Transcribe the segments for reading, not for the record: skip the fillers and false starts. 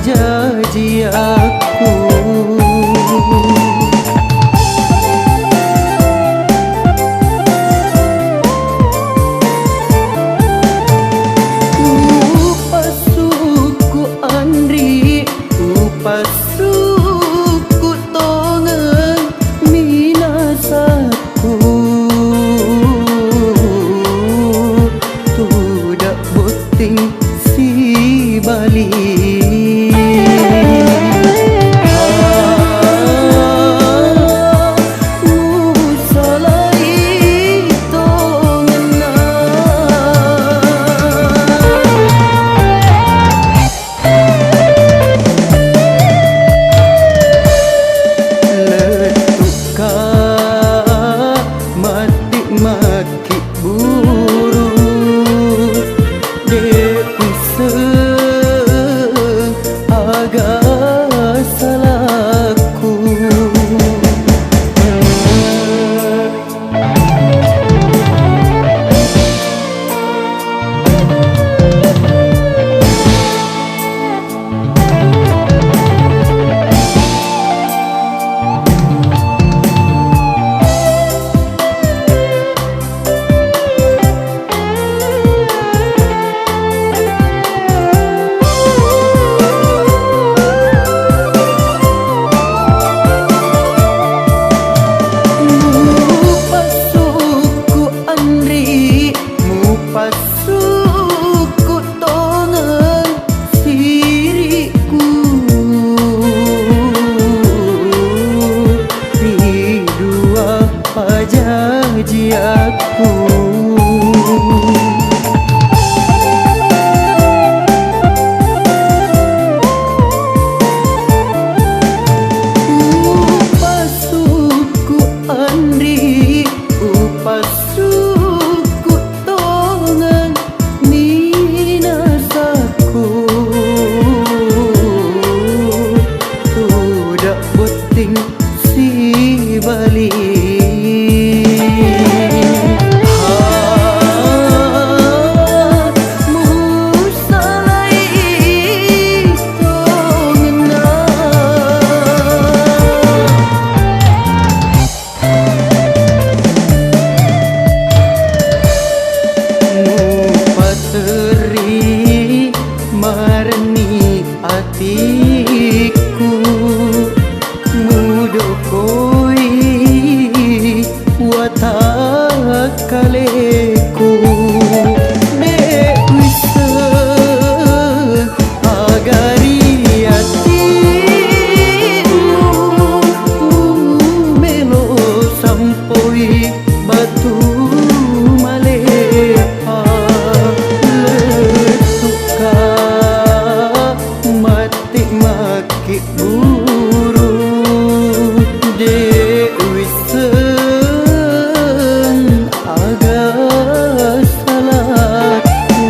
pajaji aku. Upasuku Andri, upasuku tongen minasaku. Tudak boting si Bali. Maki buru depise agak salahku. Pasuku tongen siriku, di dua pajaji aku. Upasuku Andri, upasuku tongen minasaku. Tudak boting si Bali. Marni atiku mudokoi watakaleku. Bisa agari hatimu melo sampoi batu malepa. Maki buru dewi sen agak salahku.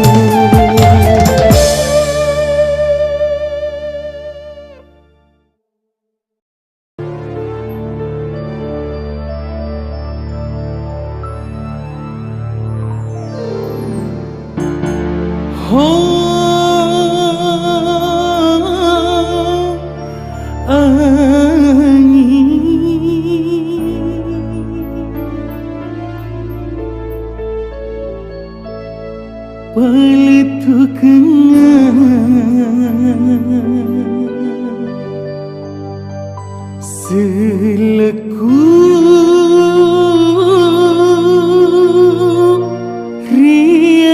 Pelitu kenang seleku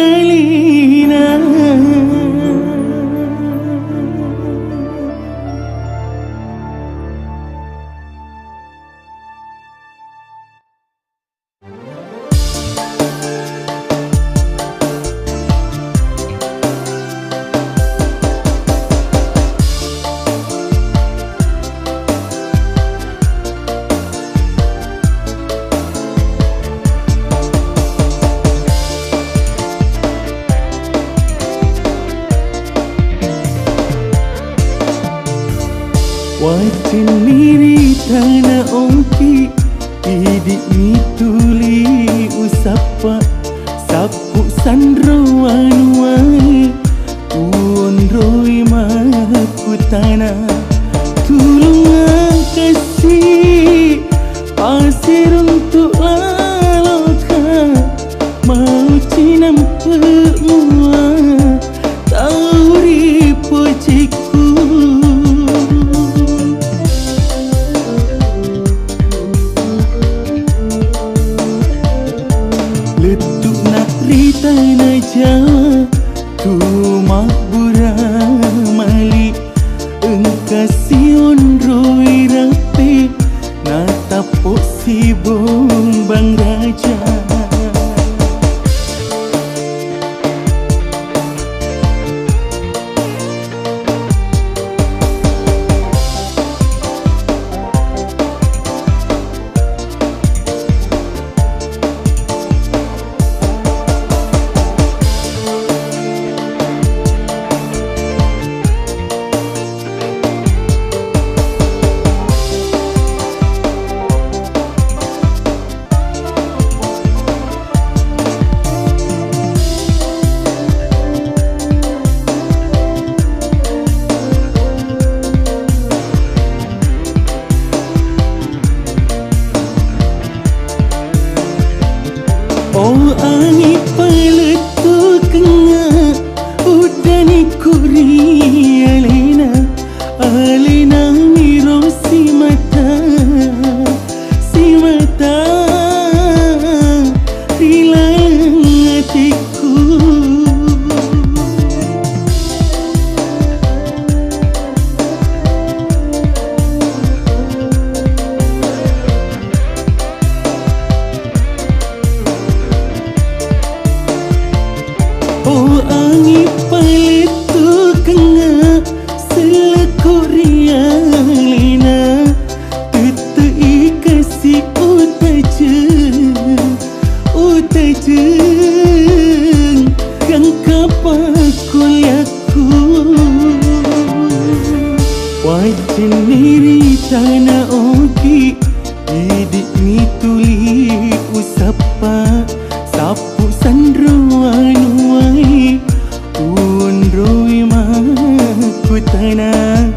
rialina. Waciniri tanah ongki idi mituli usapa sapu sandro wanuai uon roi makut tanah tulungan kasih pasir untuk laloka mau cinam pemua tauri pojiku letuk nak rita na Jawa tu makbura mali engkasion roi rapi na tapok si bombang raja oh ani paletu kenga udani kuri alena miro si mata hilang hatiku oh angin paletu kenga selekuri alina tetei kasih utajeng yang kapakulyaku wajan niri tanah ogi idik ni tuli usapa sapu sandruan wai unroi maku tanah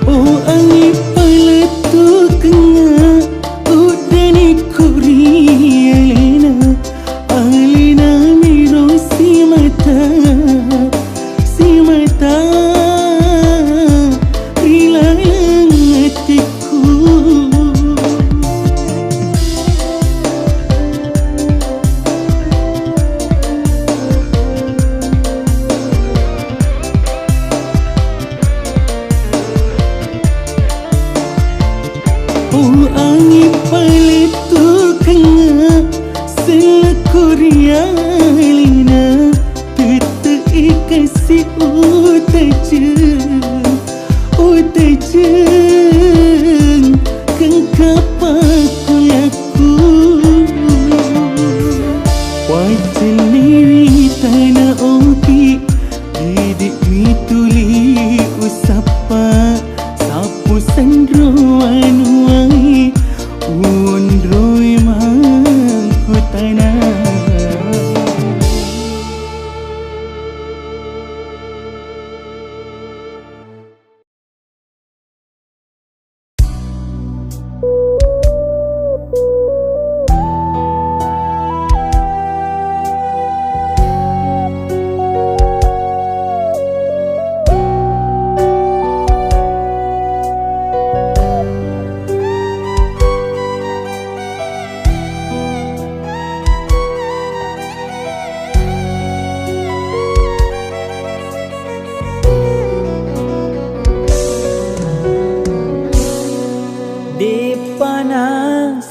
oh angin paletu kenga udani kuri alena miro si mata hilang hatiku oh angin paletu kenga selekuri alina tetei kasih utajeng kang kapakulyaku wajan niri tanah ogi idik ni tuli usapa sapu sandruan wai unroi maku tanah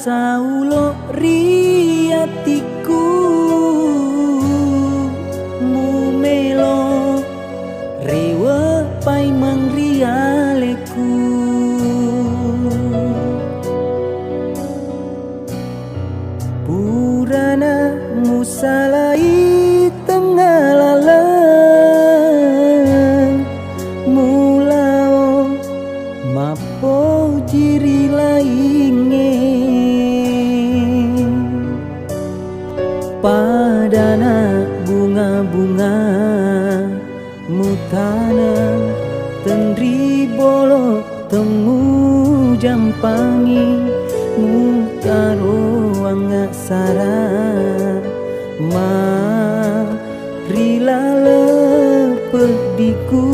saulo riatiku mumelo rewa pai mangrialeku purana musalai tengah lalang mulao mapo jiri lainge padana bunga-bunga mutana tendri bolo temu jampangi mutaro angga sara ma rilale pediku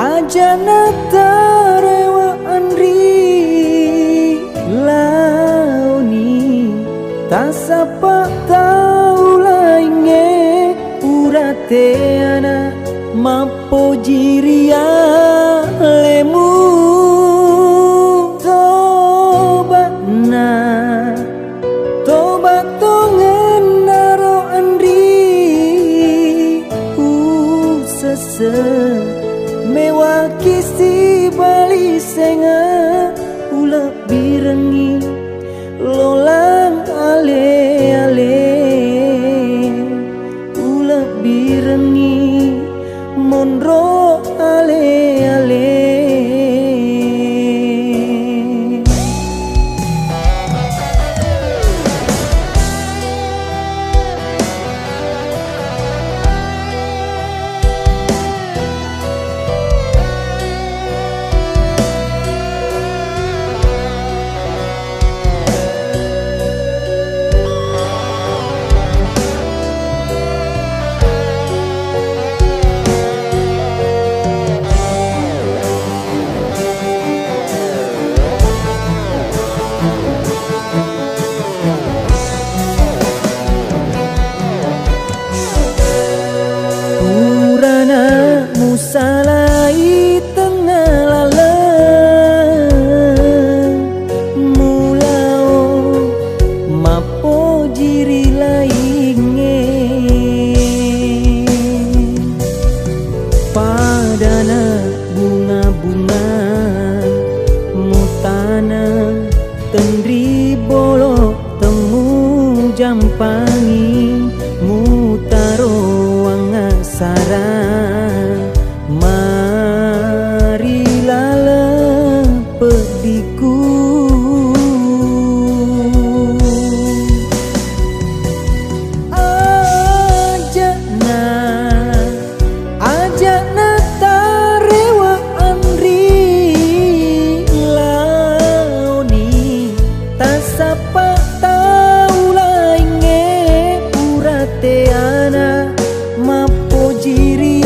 ajana tarewa andri launi tasapa tau lainge urate ana mapo jiria lemu toba tongen naro andri sese mewakisi bali senga ula birengi lolang ale-ale ula birengi monro ale-ale musalai tengah lalang mulao mapo jiri lainge padana bunga-bunga mutana tendri bolo temu jampangi mutaro angga sara mari lala pediku ajana tarewa andri launi tasapa tau lainge urate ana mapo jiri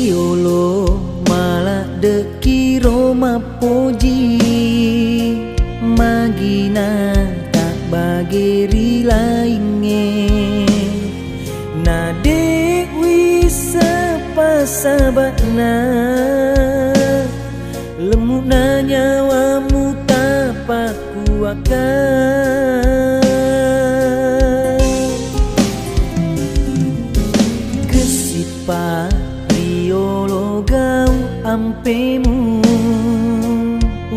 riolo malah dekiro mapoji magina tak bageri lainnya nade wisa pasabakna lemuna nyawamu tapaku akan kesipa riolo gau ampemu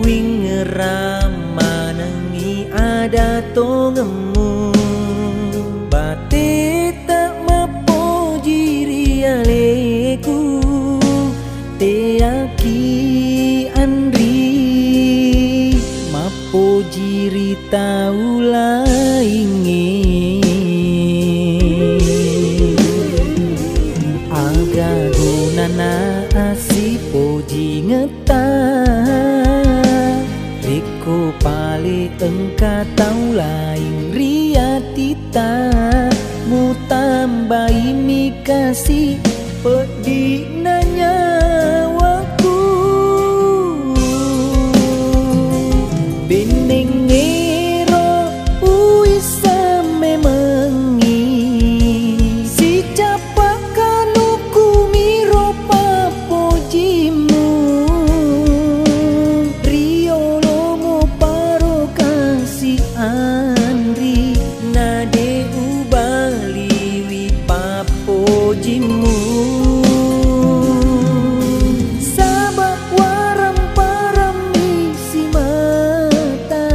wingeram manengi ada tongemu bate tak mapo jiri aleku teaki andri mapo jiri taula ingin aga gunana asipo jingeta Riko pale engka tau lain riatita mu tambahi mi kasih pedih nanya waku beneng ngero uisa memengi si capak kanuku miro papojimu riolomu paro kasih andri nade ubaliwi papojimu sabak waram param isi mata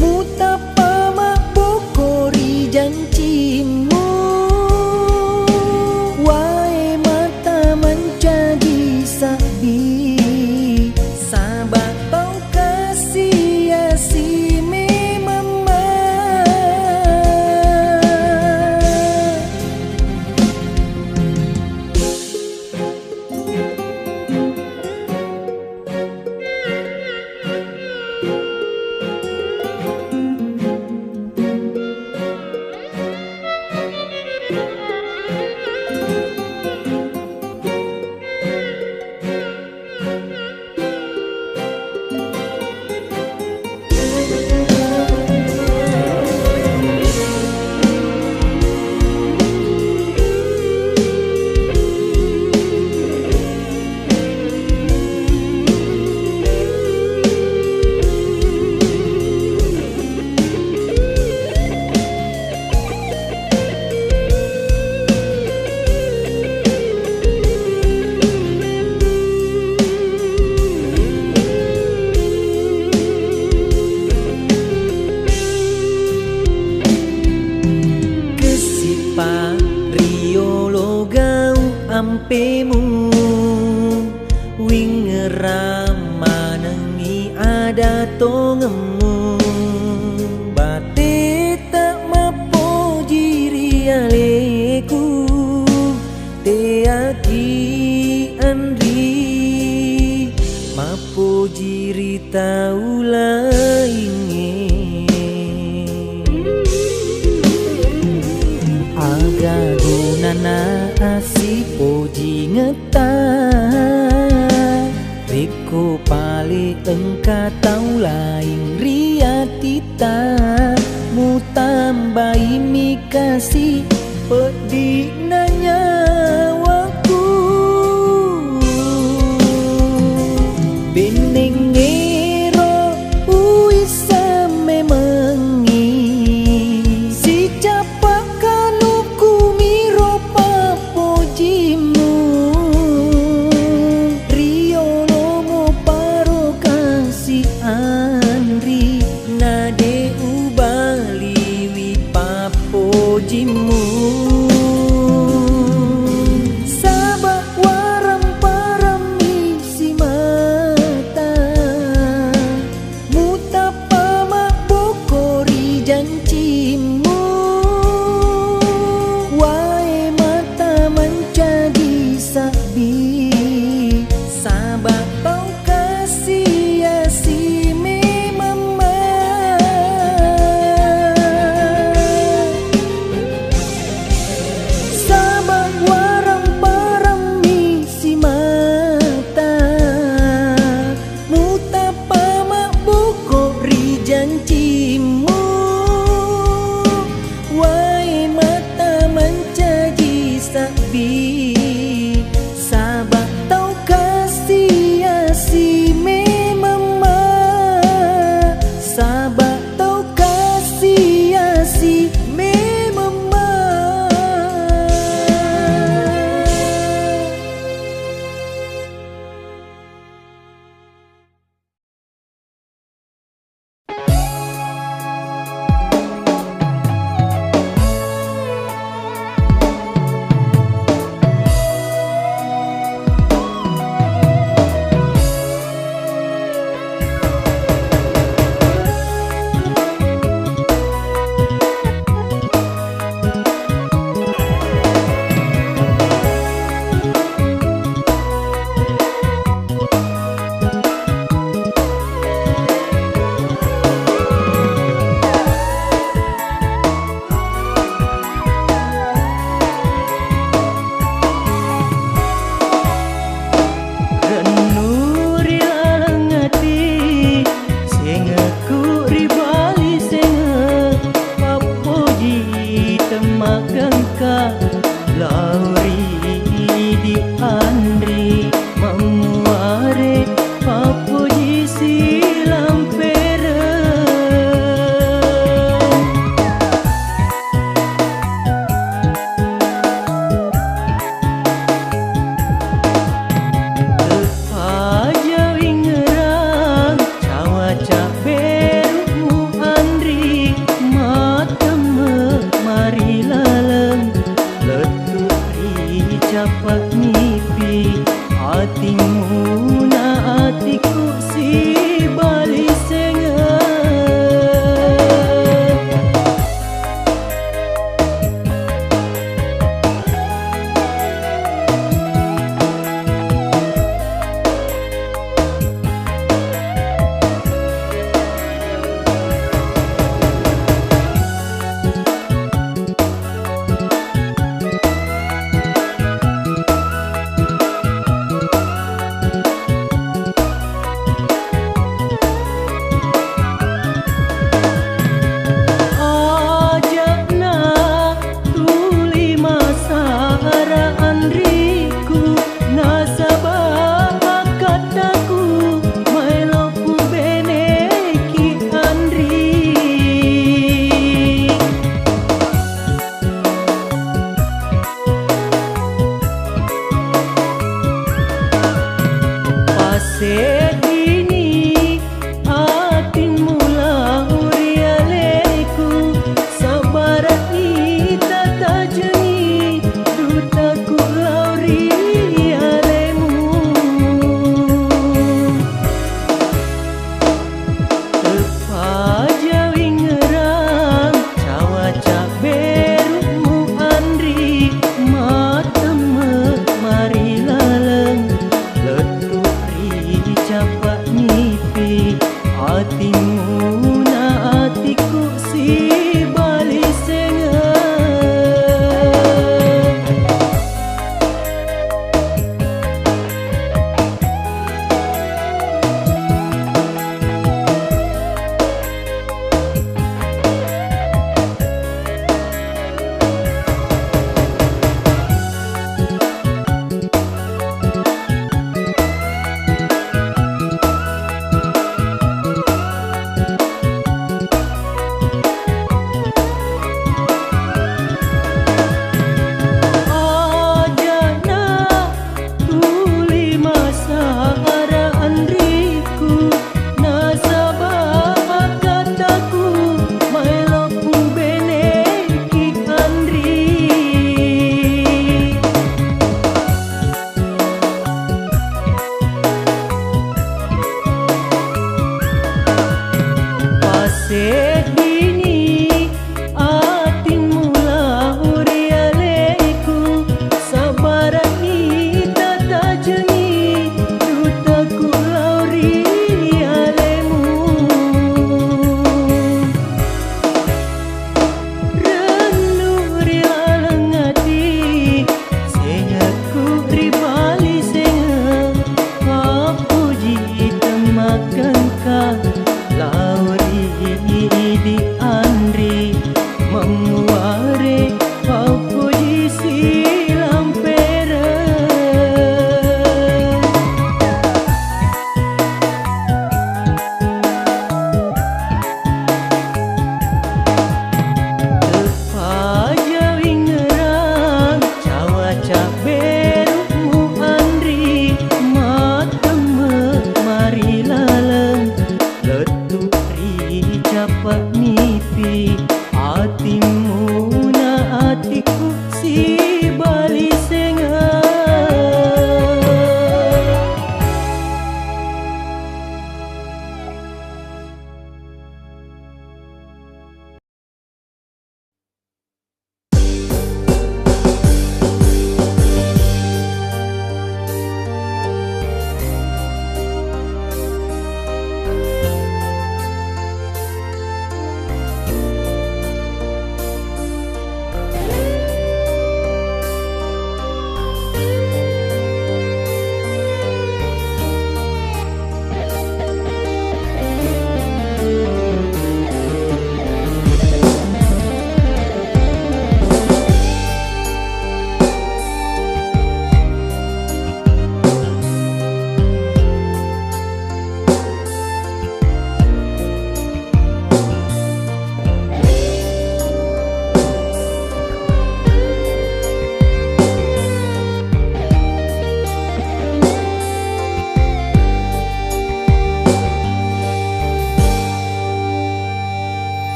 mutapa mabokori janjimu wae mata menjadi sabi sabak tau kasih asi memama riolo gau ampemu wingeram manengi ada tongemu bate tak mapo jiri aleku teaki andri mapo jiri taula ingin aga gunana asipo jingeta Riko pale engka tau lain riatita mu tambahi mi kasih pedih nanya waku beneng ngero uisa memengi si capak kanuku miro papojimu riolomu paro kasih andri nade ubaliwi papojimu Sabah tau kasih asi me mama, Sabah tau kasih asi me mama.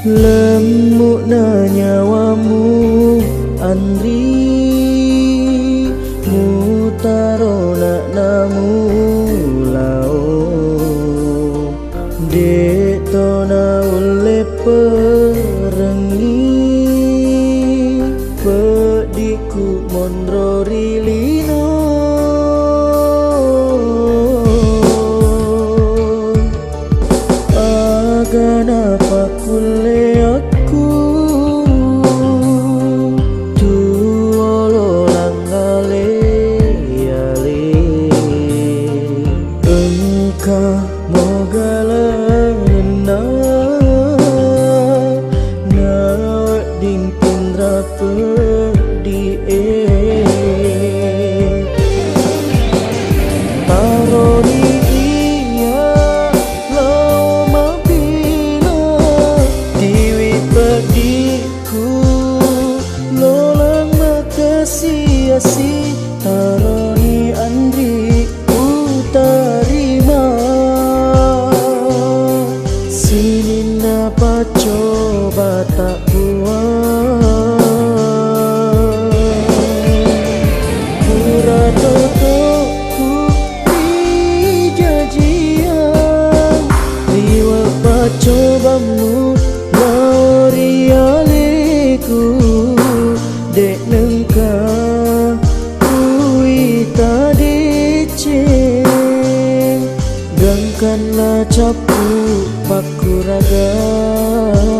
Lemukna nyawamu Andri, mutarona namu lao. Dek tona ule perengi, pediku mondro rilino. Kenapa kule aku tuolo langgale yale. Engkau mogalana na ding pindra pedie. Taroni sia-sia taroni Andri utarima. Sini napa coba tak buat. Pura totoku di jajian, liwa pacobamu laurialeku. Dek nengka kui tadece, gangkanlah capu paku ragaku.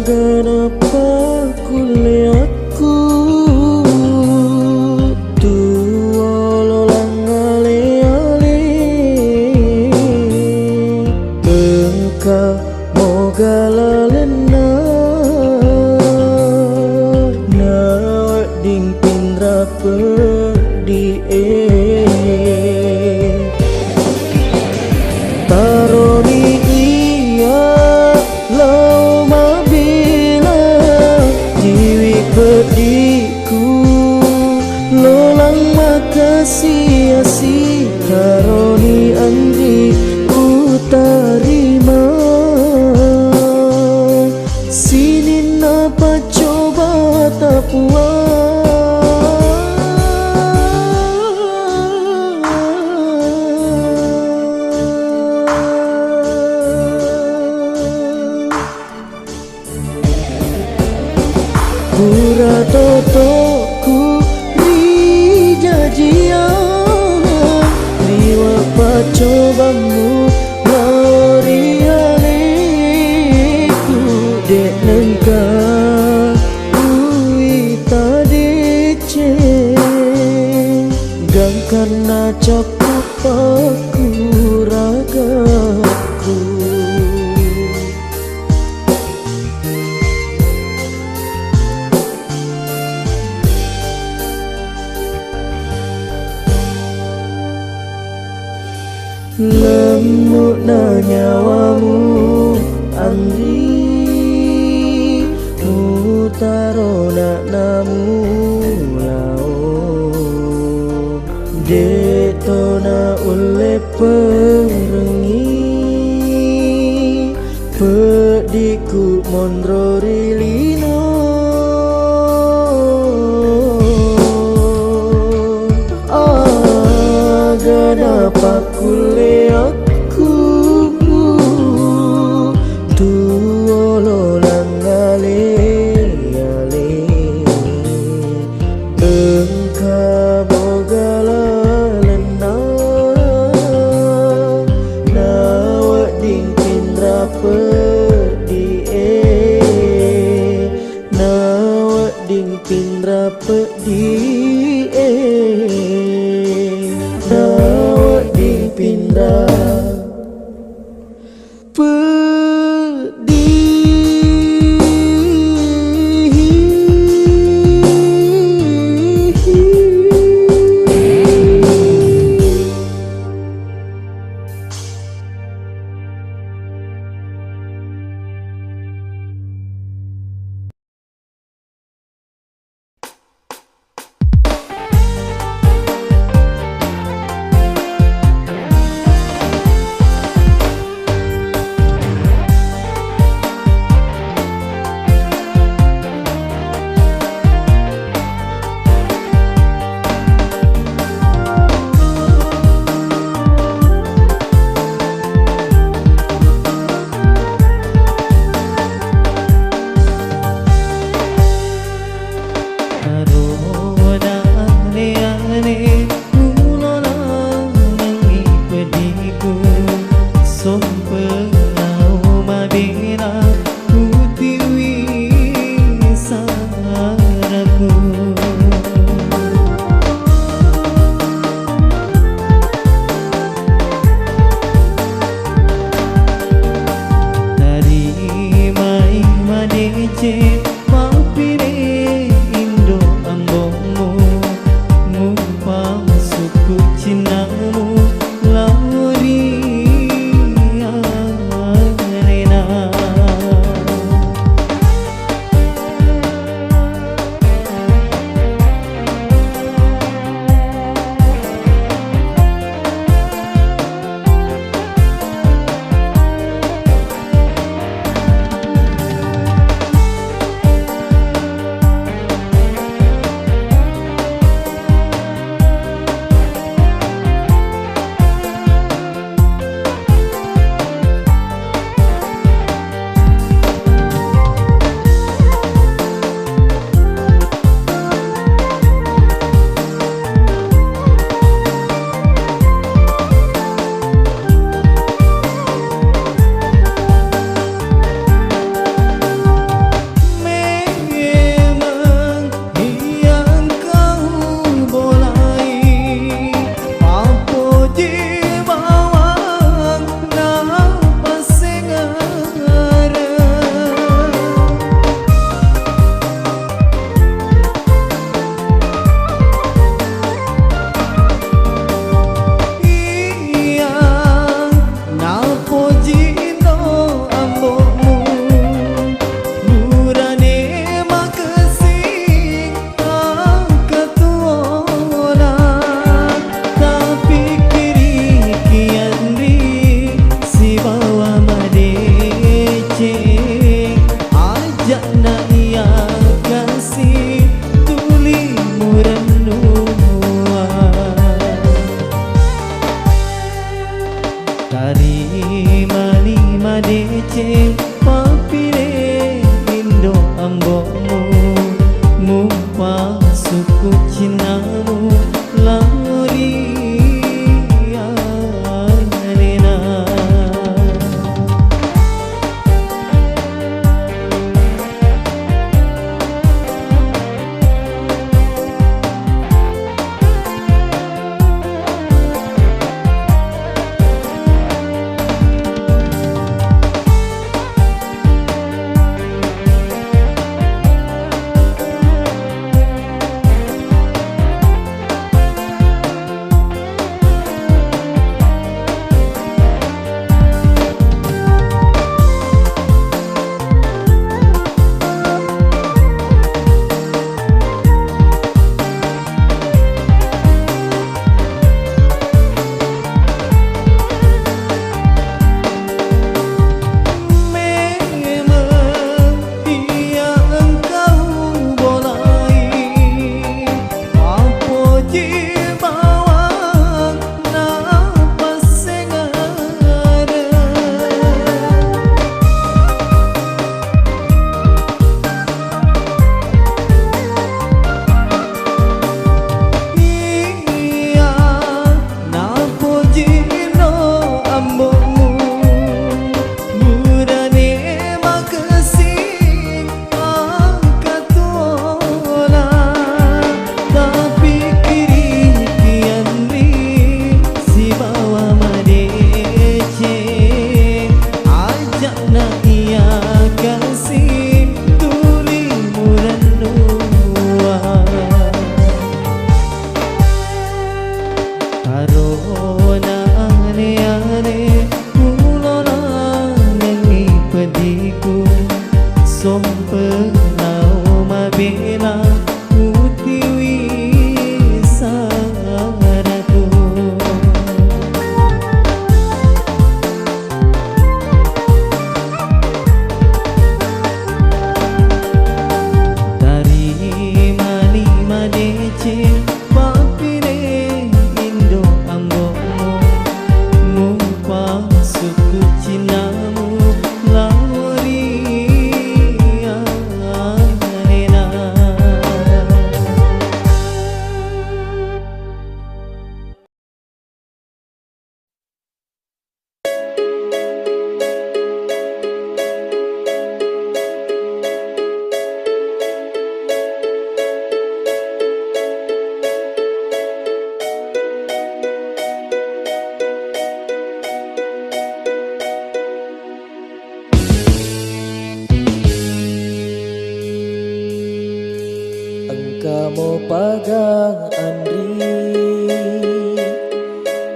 Kenapa kule aku tuolo langale-ale. Engkau mogalalena na ding pindra pedie. Taroni iya lau mabila jiwi pediku lolang makasih-asih. Taroni Andri utarima. Sini napa coba tak puas. Pura totoku di jajian, liwa pacobamu laurialeku. Dek nengka kui tadece, gangkanlah capu paku ragaku. Lemukna nyawamu Andri, mutarona namu lao. Dek tona ule perengi, pediku mondro rilino. Kenapa kule aku tuolo langal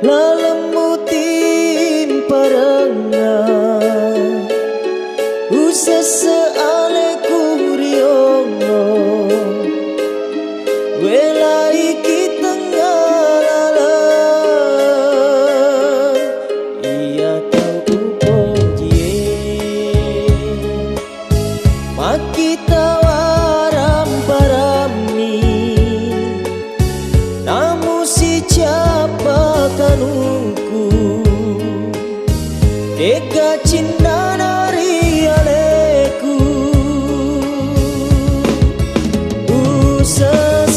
lalemutin parangan usese aleku riono welai kita ngalalan iya tahu pojie makita waram parami namu si capa kanungku ega cinta nari aleku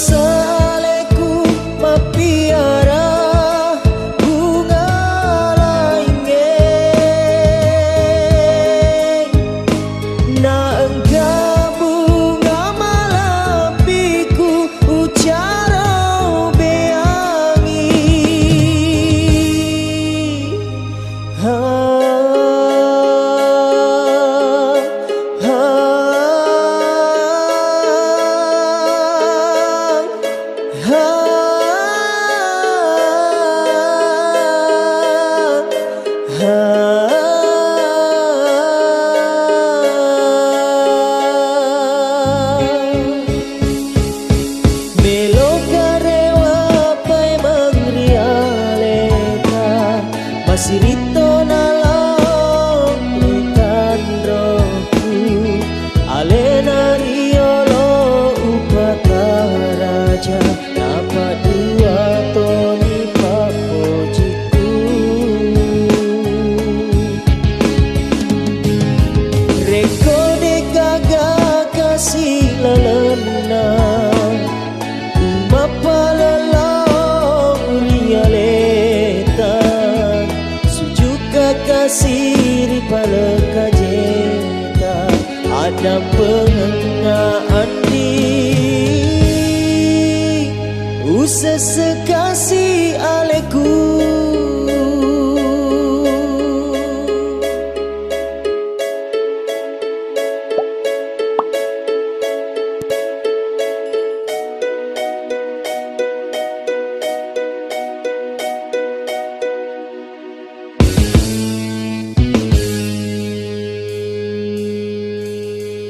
usasaleku mapiara bunga lainge na engkau bunga malapiku ucara beangi Masirito na lang ikan roku alena riolo upata raja dapat dua toni papojiku rekode kagak kasih lalena umapalalang rialeta kasiri paleka jeta ada pengengaan di usese kasih aleku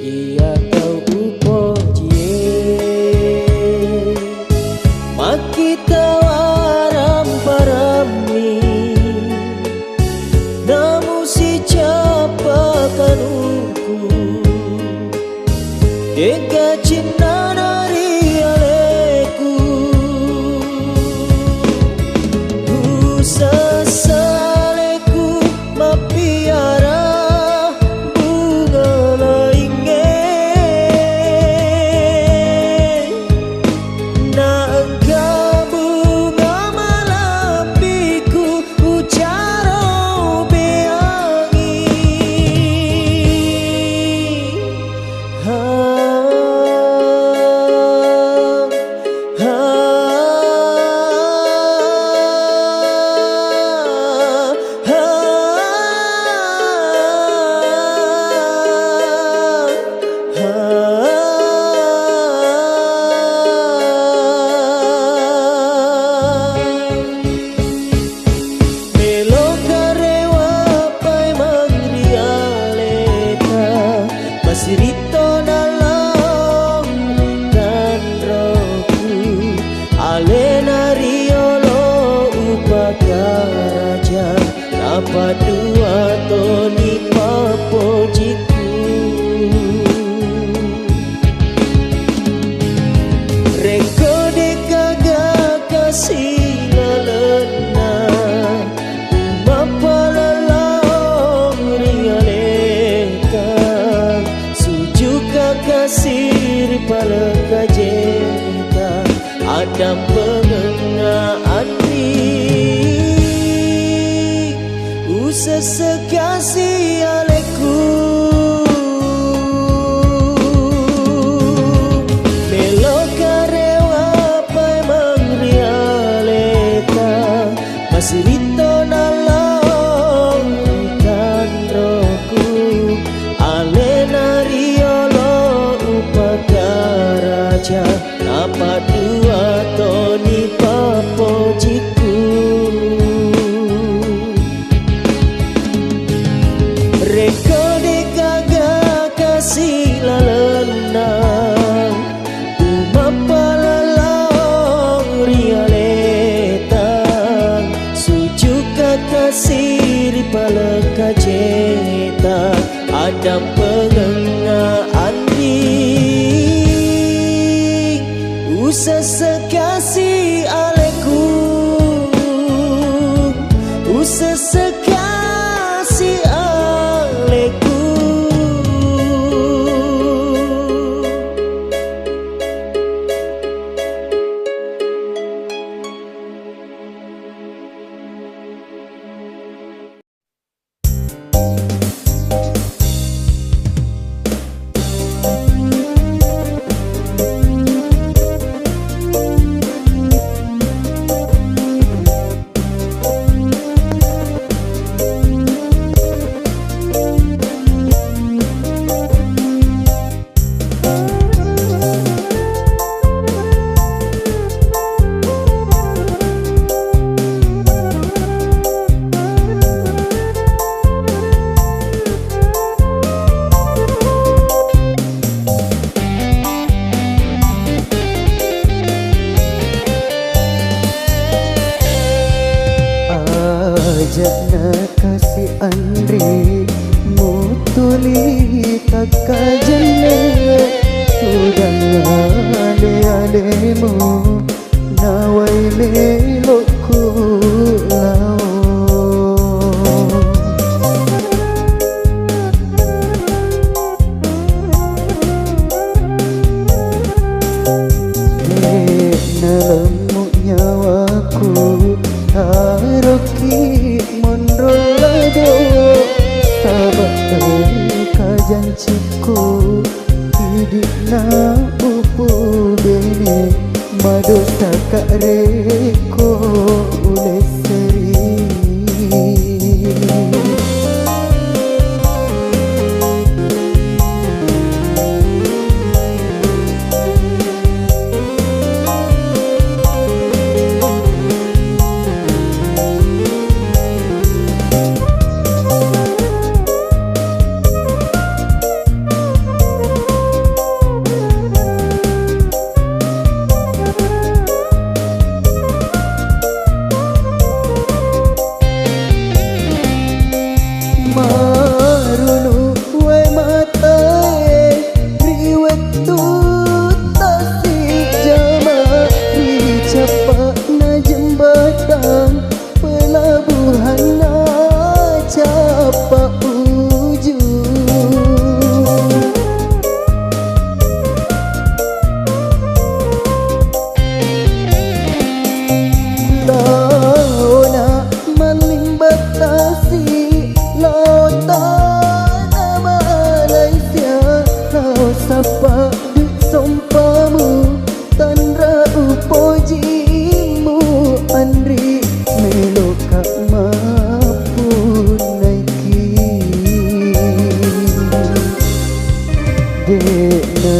iya tahu pojie makita waram parami namu si capa kanungku ega cinta nari aleku usasaleku mapiara Masirito na lang ikan roku alena riolo upaka raja dapat dua toni papojiku rekode kagak kasih lalena umapalalang rialeka kasir paleka jeta ada pengengaan di usese kasih aleku melo karewa pai mangrialeta masirito na lang ikan roku alena riolo upaka raja dapat dua toni papojiku dalam pengengaan ring usah sekasih aleku usah sekasih aleku. Ajakna kasih Andri mutuli tak kajane tudang ale-alemu nawai melokku lao nelamu nyawaku haroki monrolado sabak kajanciku hidup na upu bene madu takak reko oleh seri.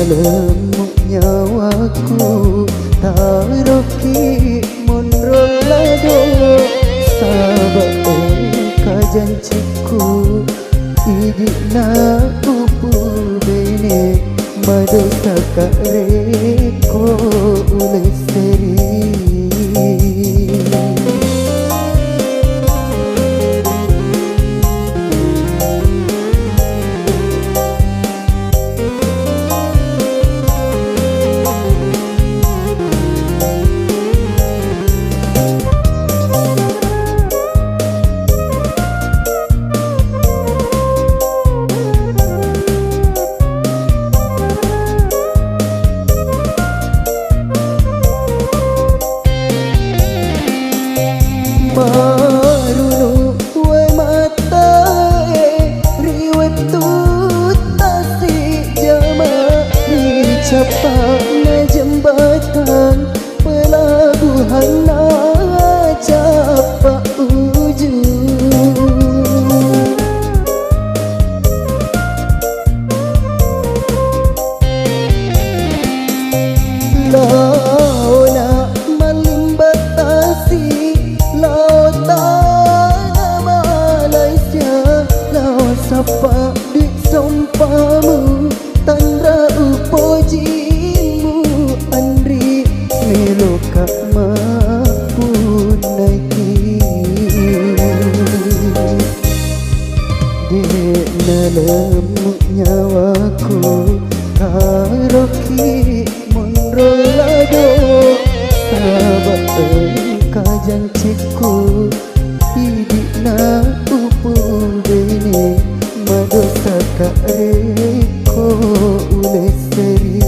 Lemuk nyawaku taroki monrolado sabak kajanciku idina upu bene madu takak reko oleh seri. Marunu wai matae riwet tu tasik jama dicapak na jembatan pelabuhan na capak ujung launa malimbatasi laut jang ceko hidik na upu bene madosa ka reko ule seri.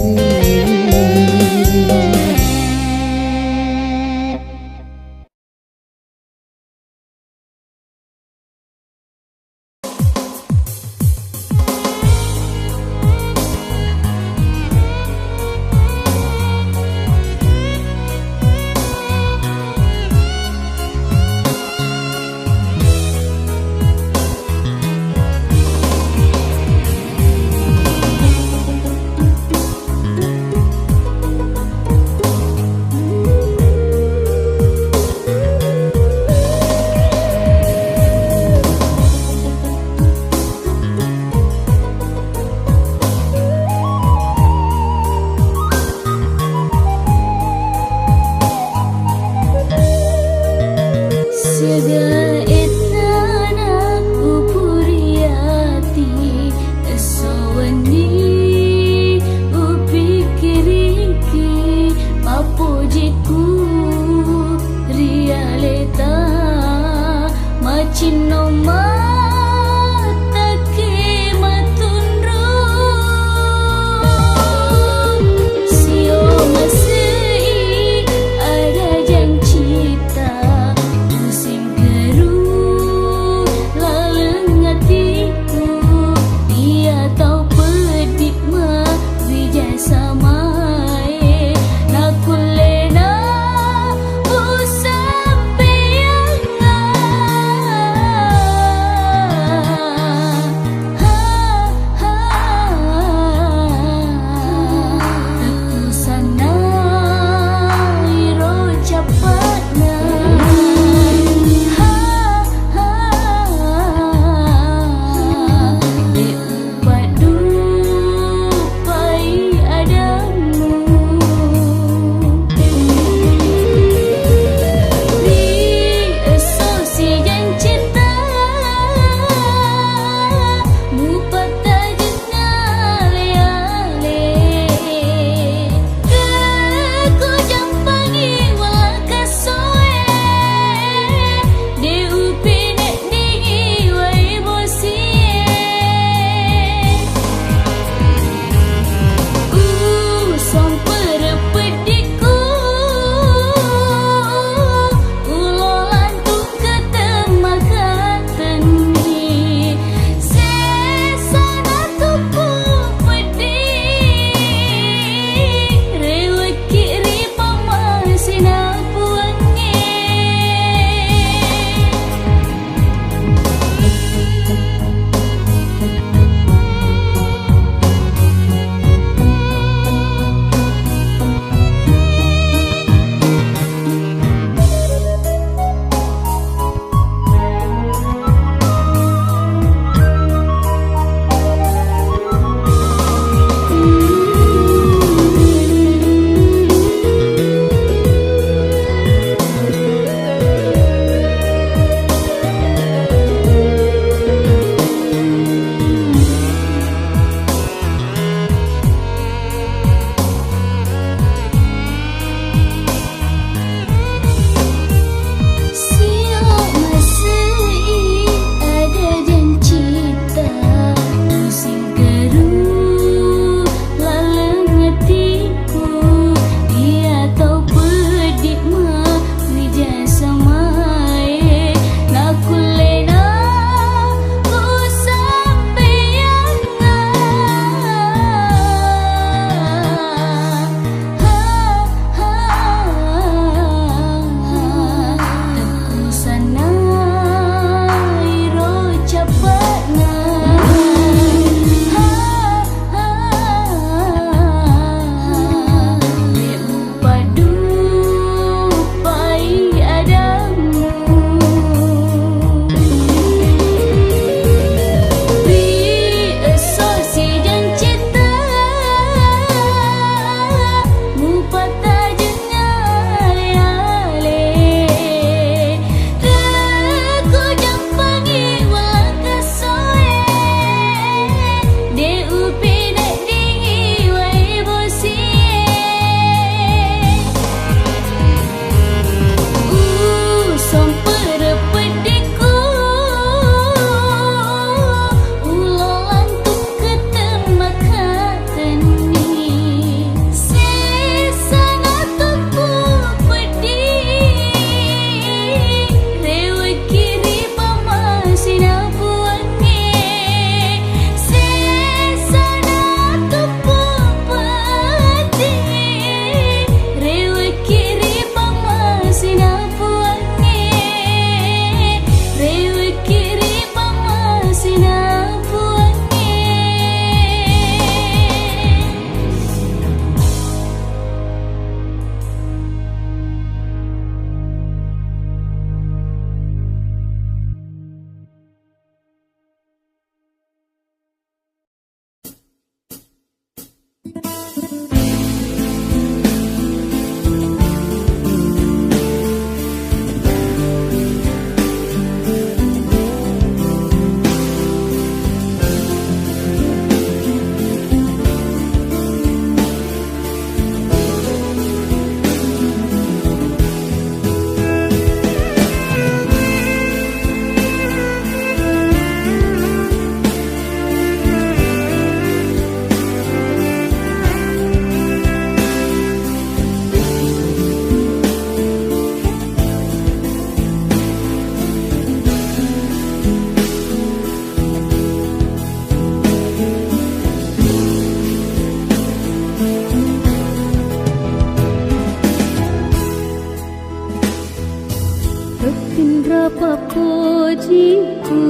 Berapa pujiku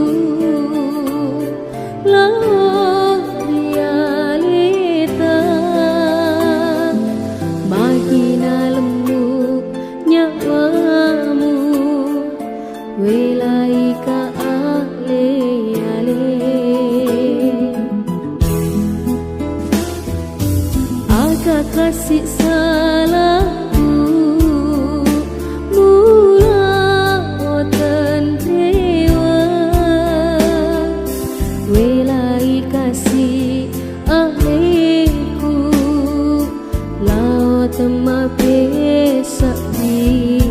lawan realita Magina lemuk nyawamu Welai ka ale-ale Agak kasih salahku Mula oten dewa Welai kasih aleku Lao tema besak di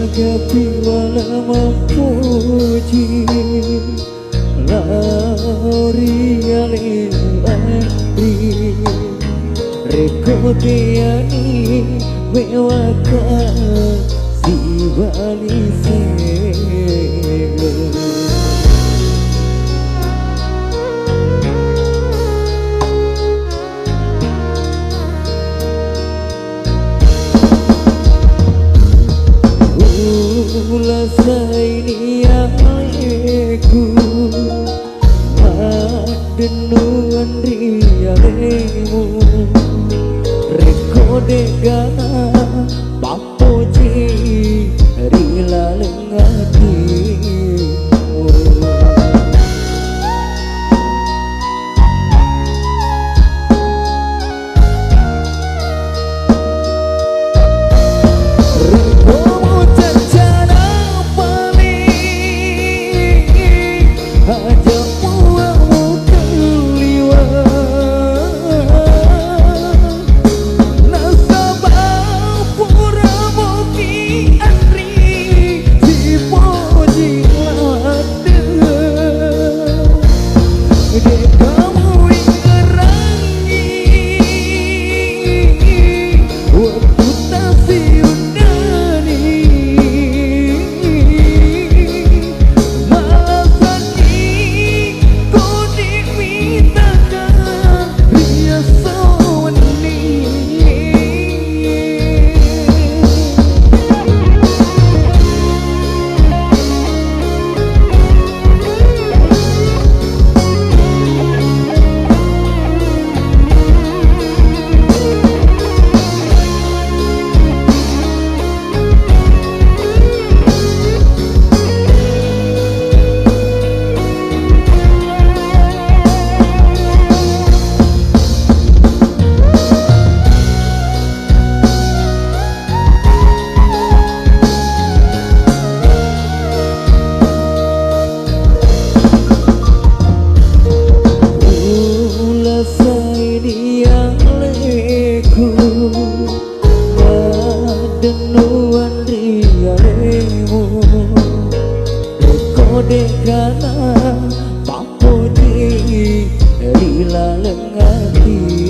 Agapi wala memuji Lauri alilari Rekodeani mewaka si bali sege Ula saini aku Adenuan rialemu Rekodegana papoji Rila lengatimu nang ati